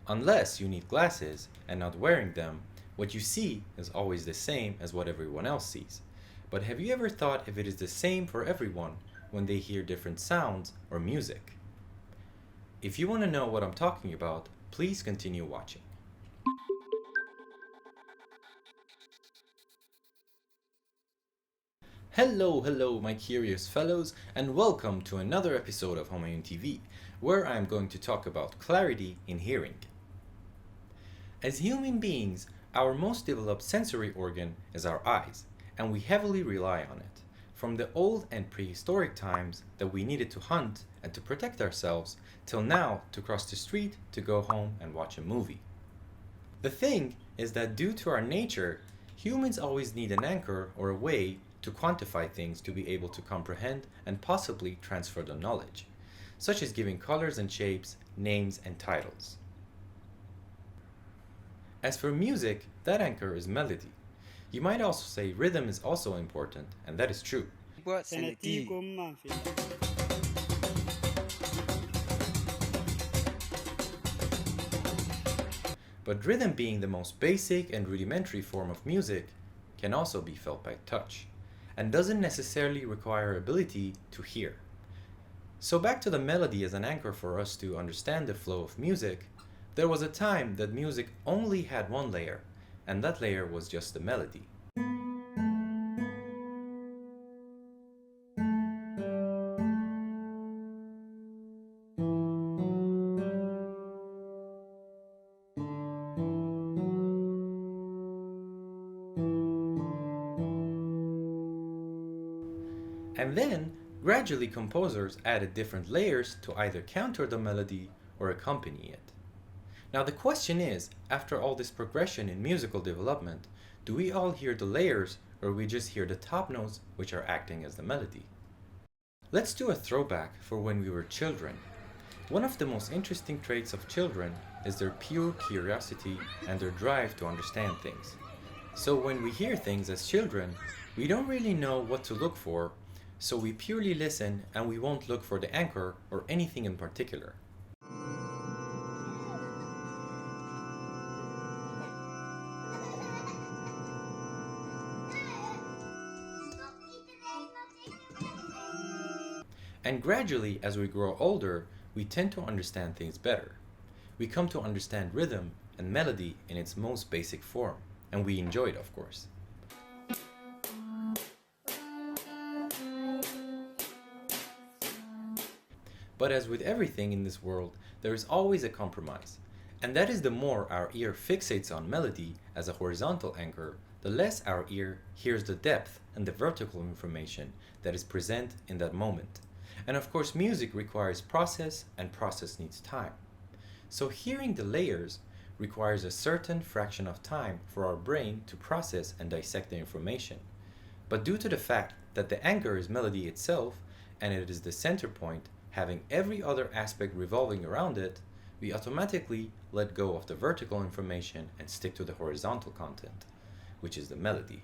Unless you need glasses and not wearing them, what you see is always the same as what everyone else sees. But have you ever thought if it is the same for everyone when they hear different sounds or music? If you want to know what I'm talking about, please continue watching. Hello, my curious fellows, and welcome to another episode of Homayoon TV, where I am going to talk about clarity in hearing. As human beings, our most developed sensory organ is our eyes, and we heavily rely on it. From the old and prehistoric times that we needed to hunt and to protect ourselves, till now to cross the street to go home and watch a movie. The thing is that due to our nature, humans always need an anchor or a way to quantify things to be able to comprehend and possibly transfer the knowledge, such as giving colors and shapes, names and titles. As for music, that anchor is melody. You might also say rhythm is also important, and that is true. But rhythm being the most basic and rudimentary form of music can also be felt by touch, and doesn't necessarily require ability to hear. So back to the melody as an anchor for us to understand the flow of music, there was a time that music only had one layer, and that layer was just the melody. And then, gradually composers added different layers to either counter the melody or accompany it. Now the question is, after all this progression in musical development, do we all hear the layers or we just hear the top notes which are acting as the melody? Let's do a throwback for when we were children. One of the most interesting traits of children is their pure curiosity and their drive to understand things. So when we hear things as children, we don't really know what to look for, so we purely listen and we won't look for the anchor or anything in particular. And gradually, as we grow older, we tend to understand things better. We come to understand rhythm and melody in its most basic form, and we enjoy it, of course. But as with everything in this world, there is always a compromise. And that is the more our ear fixates on melody as a horizontal anchor, the less our ear hears the depth and the vertical information that is present in that moment. And of course, music requires process, and process needs time. So hearing the layers requires a certain fraction of time for our brain to process and dissect the information. But due to the fact that the anchor is melody itself, and it is the center point, having every other aspect revolving around it, we automatically let go of the vertical information and stick to the horizontal content, which is the melody.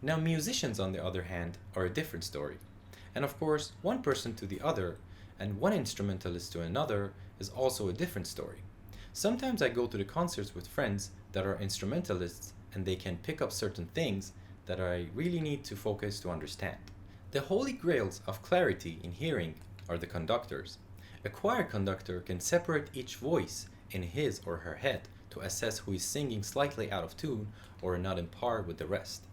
Now musicians on the other hand are a different story. And of course, one person to the other and one instrumentalist to another is also a different story. Sometimes I go to the concerts with friends that are instrumentalists and they can pick up certain things that I really need to focus to understand. The holy grails of clarity in hearing are the conductors. A choir conductor can separate each voice in his or her head to assess who is singing slightly out of tune or not in par with the rest,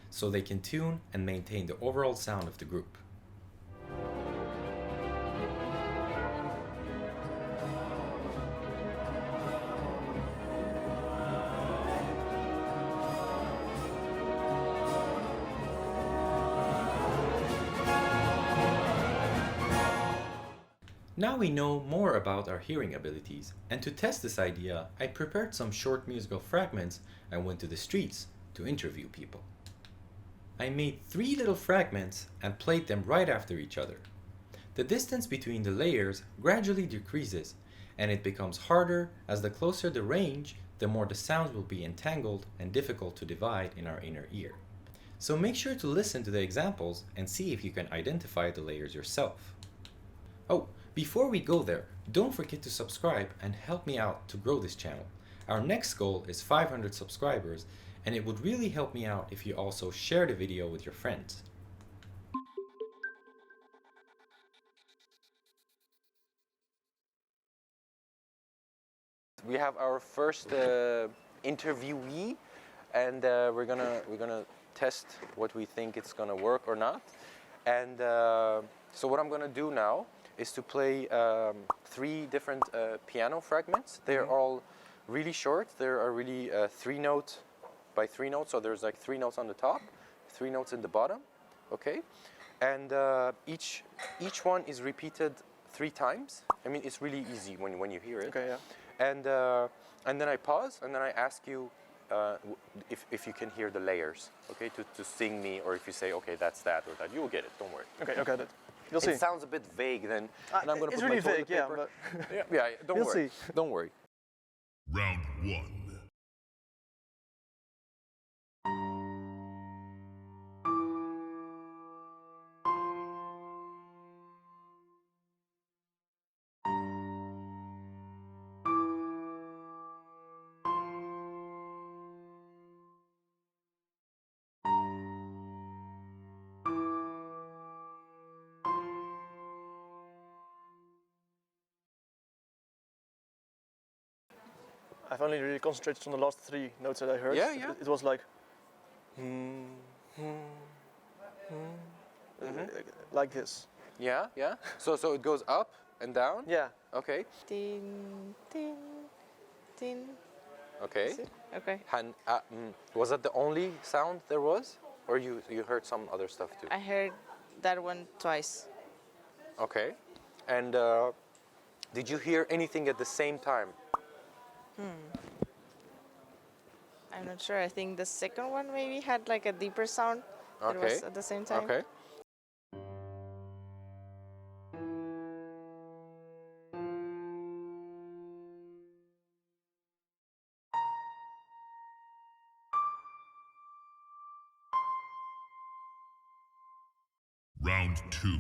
so they can tune and maintain the overall sound of the group. Now we know more about our hearing abilities, and to test this idea, I prepared some short musical fragments and went to the streets to interview people. I made 3 little fragments and played them right after each other. The distance between the layers gradually decreases, and it becomes harder as the closer the range, the more the sounds will be entangled and difficult to divide in our inner ear. So make sure to listen to the examples and see if you can identify the layers yourself. Oh, before we go there, don't forget to subscribe and help me out to grow this channel. Our next goal is 500 subscribers, and it would really help me out if you also share the video with your friends. We have our first interviewee, and we're gonna test what we think it's gonna work or not. And so what I'm gonna do now is to play 3 different piano fragments. They're all really short. There are really 3 note by 3 notes. So there's like 3 notes on the top, 3 notes in the bottom. Okay, and each one is repeated 3 times. I mean, it's really easy when you hear it. Okay, yeah. And then I pause, and then I ask you if you can hear the layers, okay, to sing me, or if you say, okay, that's that or that, you'll get it, don't worry. Okay, okay, that. You'll see. It sounds a bit vague then, and I'm going to it's put really my toilet vague, paper. yeah, but yeah, don't You'll worry, see. don't worry. Round 1. I've only really concentrated on the last 3 notes that I heard. Yeah, yeah. It was like, like this. Yeah, yeah. So it goes up and down. Yeah. Okay. Tin, tin, tin. Okay. Is it? Okay. Was that the only sound there was, or you heard some other stuff too? I heard that one twice. Okay. And did you hear anything at the same time? I'm not sure. I think the second one maybe had like a deeper sound that Okay. was at the same time. Okay. Round 2.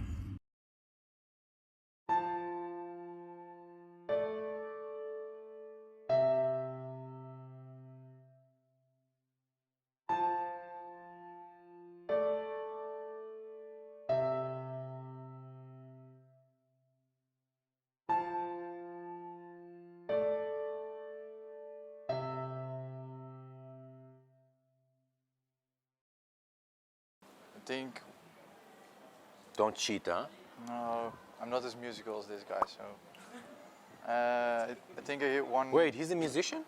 I think, Don't cheat, huh? no, I'm not as musical as this guy, so. I think I hit one. Wait, he's a musician?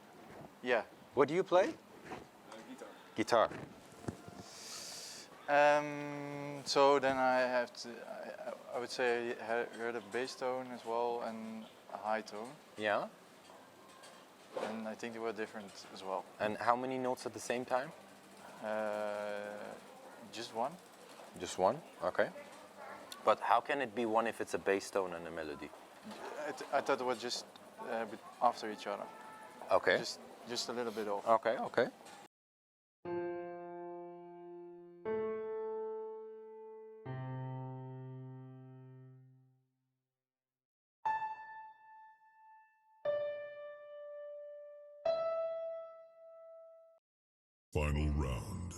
Yeah. What do you play? Guitar. So then I have to, I would say I heard a bass tone as well and a high tone. Yeah. And I think they were different as well. And how many notes at the same time? Just one. Just one? Okay. But how can it be one if it's a bass tone and a melody? I thought it was just after each other. Okay. Just a little bit off. Okay, okay. Final round.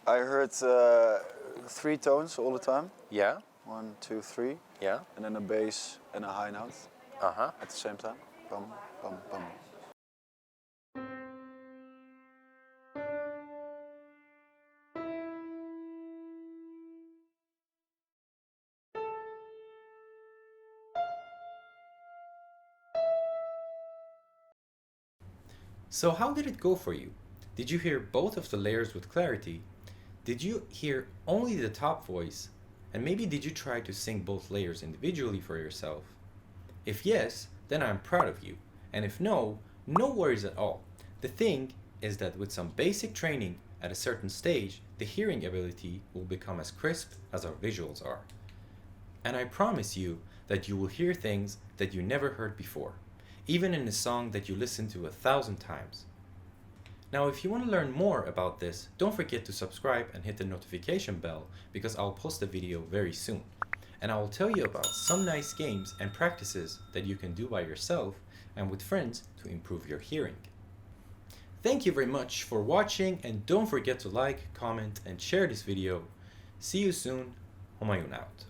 I heard 3 tones all the time. Yeah, 1, 2, 3. yeah. And then a bass and a high note Uh-huh. at the same time. Bum, bum, bum. So how did it go for you? Did you hear both of the layers with clarity? Did you hear only the top voice? And maybe did you try to sing both layers individually for yourself? If yes, then I'm proud of you. And if no, no worries at all. The thing is that with some basic training at a certain stage, the hearing ability will become as crisp as our visuals are. And I promise you that you will hear things that you never heard before, even in a song that you listened to 1,000 times. Now, if you want to learn more about this, don't forget to subscribe and hit the notification bell because I'll post a video very soon. And I will tell you about some nice games and practices that you can do by yourself and with friends to improve your hearing. Thank you very much for watching, and don't forget to like, comment, and share this video. See you soon. Homayoon out.